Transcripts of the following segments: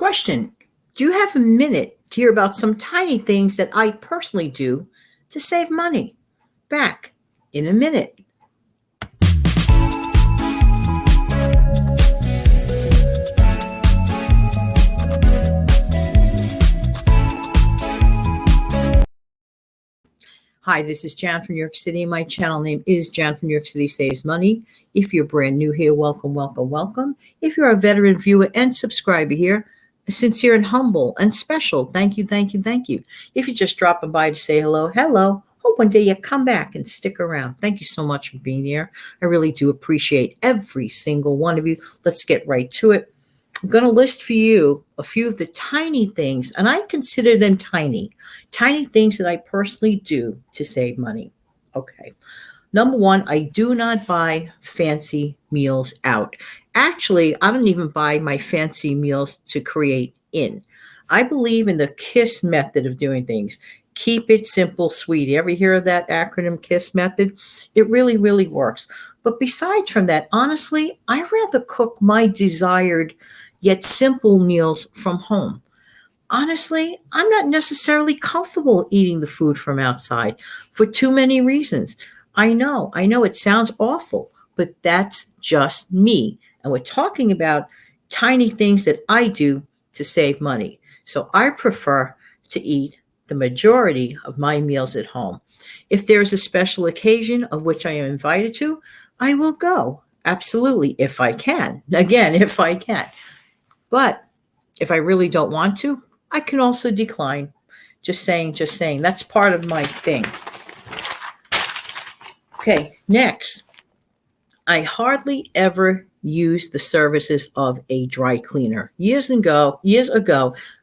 Question: do you have a minute to hear about some tiny things that I personally do to save money? Back in a minute. Hi, this is Jan from New York City. My channel name is Jan from New York City Saves Money. If you're brand new here, welcome, welcome, welcome. If you're a veteran viewer and subscriber here, a sincere and humble and special thank you, thank you, thank you. If you're just dropping by to say hello, hello. Hope one day you come back and stick around. Thank you so much for being here. I really do appreciate every single one of you. Let's get right to it. I'm going to list for you a few of the tiny things, and I consider them tiny things that I personally do to save money. Okay. Number one, I do not buy fancy meals out. Actually, I don't even buy my fancy meals to create in. I believe in the KISS method of doing things. Keep it simple, sweet. You ever hear of that acronym KISS method? It really, really works. But besides from that, honestly, I rather cook my desired yet simple meals from home. Honestly, I'm not necessarily comfortable eating the food from outside for too many reasons. I know it sounds awful, but that's just me. And we're talking about tiny things that I do to save money. So I prefer to eat the majority of my meals at home. If there's a special occasion of which I am invited to, I will go. Absolutely, if I can. Again, if I can. But if I really don't want to, I can also decline. Just saying. That's part of my thing. Okay, next. I hardly ever use the services of a dry cleaner. Years ago,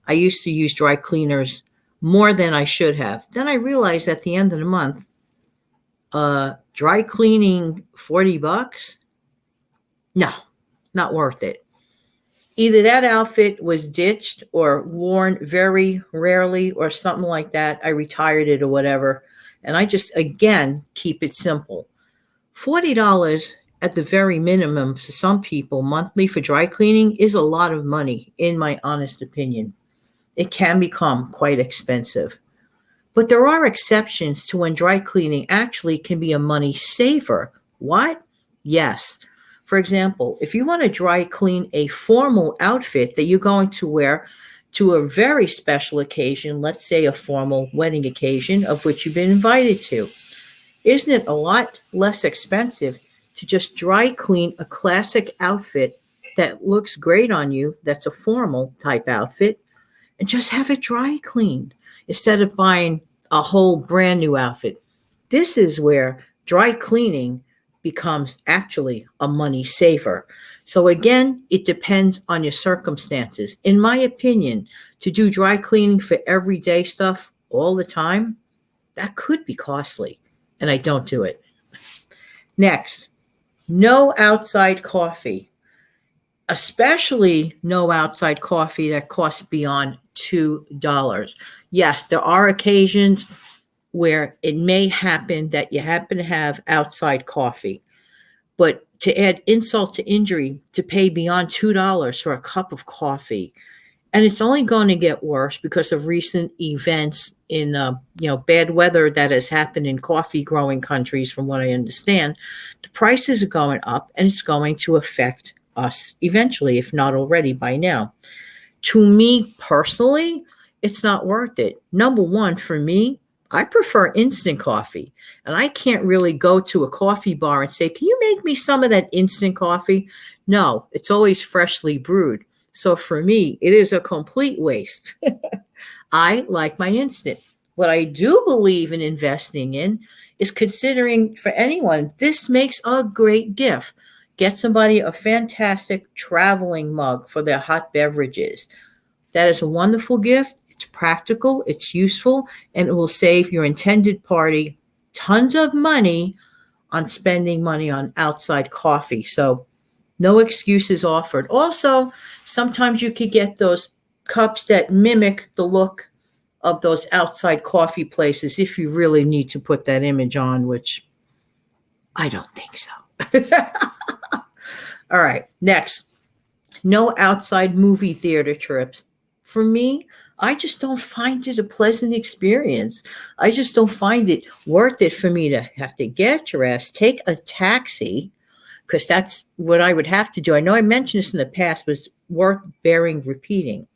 I used to use dry cleaners more than I should have. Then I realized at the end of the month, dry cleaning $40? No, not worth it. Either that outfit was ditched or worn very rarely or something like that. I retired it or whatever. And I just, again, keep it simple. $40 at the very minimum for some people monthly for dry cleaning is a lot of money, in my honest opinion. It can become quite expensive. But there are exceptions to when dry cleaning actually can be a money saver. What? Yes. For example, if you want to dry clean a formal outfit that you're going to wear to a very special occasion, let's say a formal wedding occasion of which you've been invited to, isn't it a lot less expensive to just dry clean a classic outfit that looks great on you, that's a formal type outfit, and just have it dry cleaned instead of buying a whole brand new outfit? This is where dry cleaning becomes actually a money saver. So again, it depends on your circumstances. In my opinion, to do dry cleaning for everyday stuff all the time, that could be costly, and I don't do it. Next, no outside coffee, especially no outside coffee that costs beyond $2. Yes, there are occasions where it may happen that you happen to have outside coffee. But to add insult to injury, to pay beyond $2 for a cup of coffee, and it's only going to get worse because of recent events in bad weather that has happened in coffee growing countries. From what I understand, the prices are going up, and it's going to affect us eventually, if not already by now. To me personally, it's not worth it. Number one, for me, I prefer instant coffee, and I can't really go to a coffee bar and say, can you make me some of that instant coffee? No, it's always freshly brewed. So for me, it is a complete waste. I like my instant. What I do believe in investing in is considering for anyone, this makes a great gift. Get somebody a fantastic traveling mug for their hot beverages. That is a wonderful gift. It's practical, it's useful, and it will save your intended party tons of money on spending money on outside coffee. So no excuses offered. Also, sometimes you could get those cups that mimic the look of those outside coffee places if you really need to put that image on, which I don't think so. All right, next. No outside movie theater trips For me, I just don't find it a pleasant experience. I just don't find it worth it for me to have to get dressed, take a taxi, because that's what I would have to do. I know I mentioned this in the past, but it's worth bearing repeating.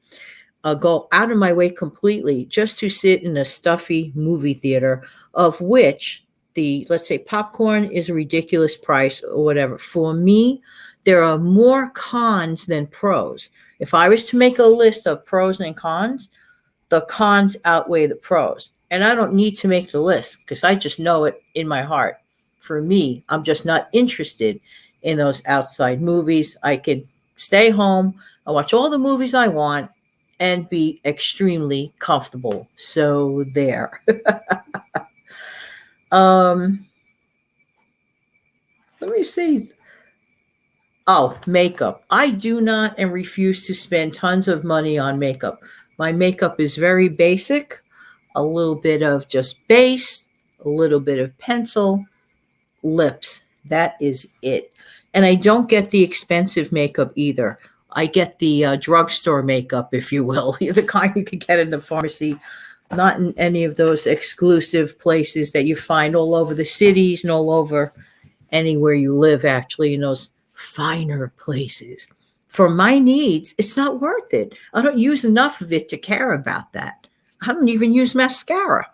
Go out of my way completely just to sit in a stuffy movie theater, of which the, let's say, popcorn is a ridiculous price or whatever. For me, there are more cons than pros. If I was to make a list of pros and cons, the cons outweigh the pros. And I don't need to make the list because I just know it in my heart. For me, I'm just not interested in those outside movies. I can stay home, I watch all the movies I want, and be extremely comfortable. So there. um, Let me see. Oh, makeup. I do not and refuse to spend tons of money on makeup. My makeup is very basic, a little bit of just base, a little bit of pencil, lips. That is it. And I don't get the expensive makeup either. I get the drugstore makeup, if you will, the kind you could get in the pharmacy, not in any of those exclusive places that you find all over the cities and all over anywhere you live, actually, in those finer places. For my needs, it's not worth it. I don't use enough of it to care about that. I don't even use mascara.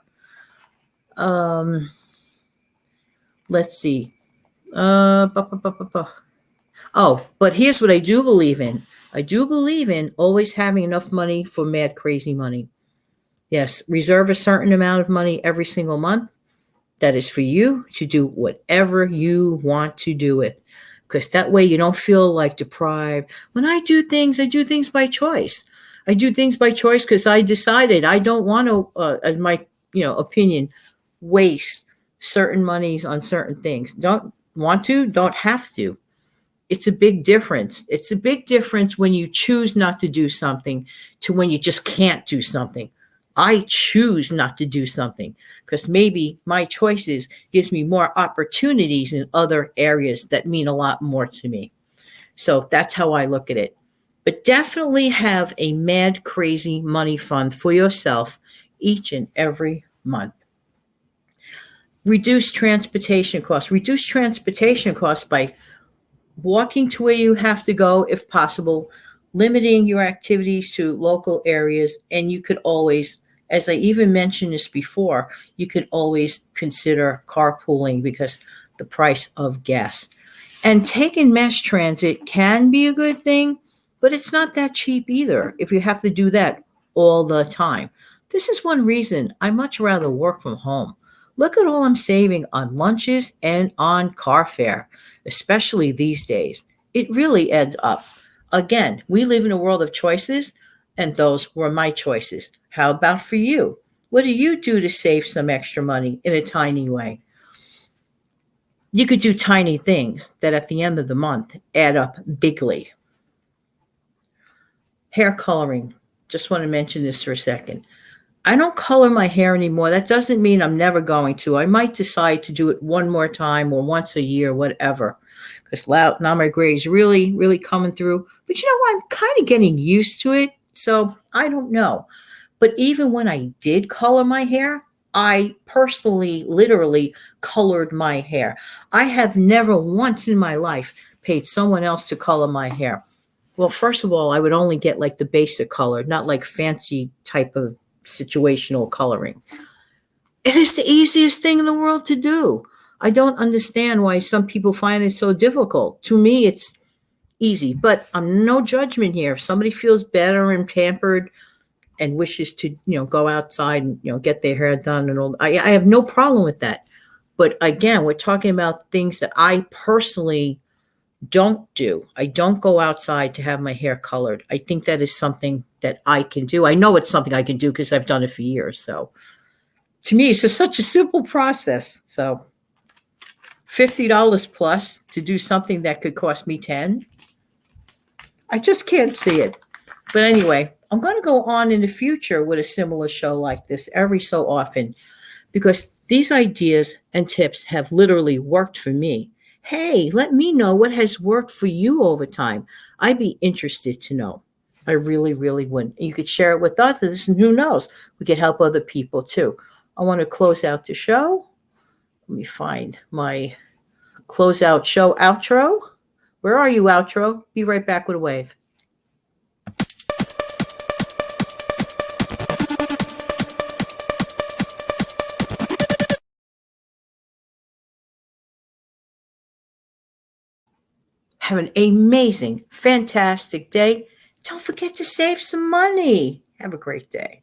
Um, let's see. Uh, bu- bu- bu- bu- bu- Oh, but here's what I do believe in. I do believe in always having enough money for mad crazy money. Yes, reserve a certain amount of money every single month. That is for you to do whatever you want to do with. Because that way you don't feel like deprived. When I do things by choice. I do things by choice because I decided I don't want to, in my opinion, waste certain monies on certain things. Don't want to, don't have to. It's a big difference. It's a big difference when you choose not to do something to when you just can't do something. I choose not to do something because maybe my choices gives me more opportunities in other areas that mean a lot more to me. So that's how I look at it. But definitely have a mad crazy money fund for yourself each and every month. Reduce transportation costs. Reduce transportation costs by walking to where you have to go if possible, limiting your activities to local areas, and you could always, as I even mentioned this before, you could always consider carpooling because the price of gas. And taking mass transit can be a good thing, but it's not that cheap either if you have to do that all the time. This is one reason I much rather work from home. Look at all I'm saving on lunches and on car fare, especially these days. It really adds up. Again, we live in a world of choices, and those were my choices. How about for you? What do you do to save some extra money in a tiny way? You could do tiny things that at the end of the month add up bigly. Hair coloring. Just want to mention this for a second. I don't color my hair anymore. That doesn't mean I'm never going to. I might decide to do it one more time or once a year, whatever. Because now my gray is really, really coming through. But you know what? I'm kind of getting used to it. So I don't know. But even when I did color my hair, I personally, literally colored my hair. I have never once in my life paid someone else to color my hair. Well, first of all, I would only get like the basic color, not like fancy type of situational coloring. It is the easiest thing in the world to do. I don't understand why some people find it so difficult. To me, it's easy, but I'm no judgment here. If somebody feels better and pampered and wishes to, go outside and, get their hair done and all, I have no problem with that. But again, we're talking about things that I personally don't do. I don't go outside to have my hair colored. I think that is something that I can do. I know it's something I can do because I've done it for years. So to me, it's just such a simple process. So $50 plus to do something that could cost me 10. I just can't see it. But anyway, I'm going to go on in the future with a similar show like this every so often because these ideas and tips have literally worked for me. Hey, let me know what has worked for you over time. I'd be interested to know. I really, really wouldn't. You could share it with others, and who knows? We could help other people too. I want to close out the show. Let me find my closeout show outro. Where are you, outro? Be right back with a wave. Have an amazing, fantastic day. Don't forget to save some money. Have a great day.